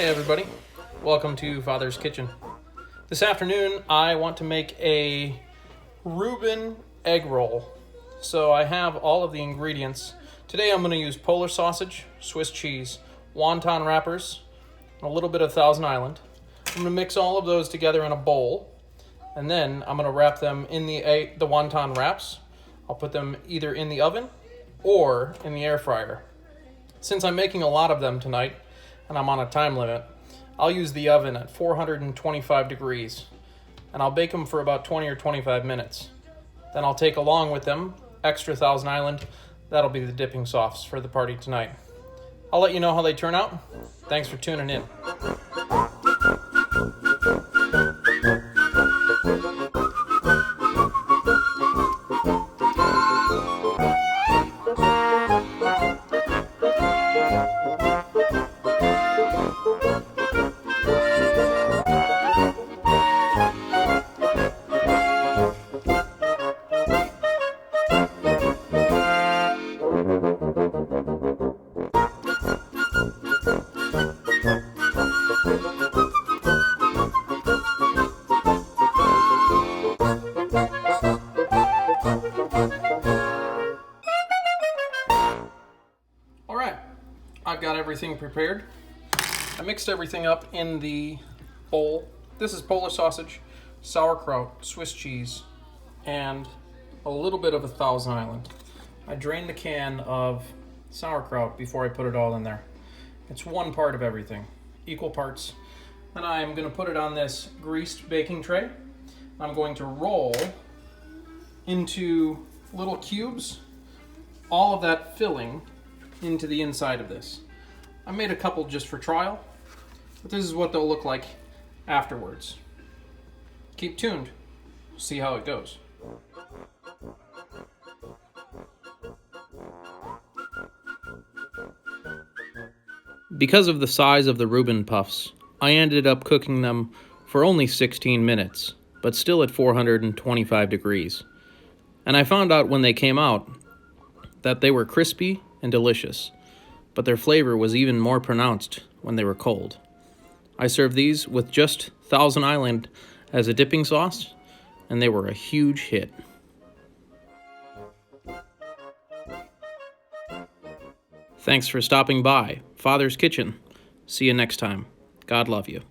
Hey everybody, welcome to Father's Kitchen. This afternoon I want to make a Reuben Egg Roll. So I have all of the ingredients. Today I'm going to use Polar sausage, Swiss cheese, wonton wrappers, and a little bit of Thousand Island. I'm going to mix all of those together in a bowl, and then I'm going to wrap them in the wonton wraps. I'll put them either in the oven or in the air fryer. Since I'm making a lot of them tonight, and I'm on a time limit, I'll use the oven at 425 degrees, and I'll bake them for about 20 or 25 minutes. Then I'll take along with them extra Thousand Island. That'll be the dipping sauce for the party tonight. I'll let you know how they turn out. Thanks for tuning in. Alright, I've got everything prepared. I mixed everything up in the bowl. This is Polar sausage, sauerkraut, Swiss cheese, and a little bit of a Thousand Island. I drained the can of sauerkraut before I put it all in there. It's one part of everything, equal parts. Then I'm going to put it on this greased baking tray. I'm going to roll into little cubes all of that filling into the inside of this. I made a couple just for trial, but this is what they'll look like afterwards. Keep tuned, see how it goes. Because of the size of the Reuben puffs, I ended up cooking them for only 16 minutes, but still at 425 degrees. And I found out when they came out that they were crispy and delicious, but their flavor was even more pronounced when they were cold. I served these with just Thousand Island as a dipping sauce, and they were a huge hit. Thanks for stopping by Father's Kitchen. See you next time. God love you.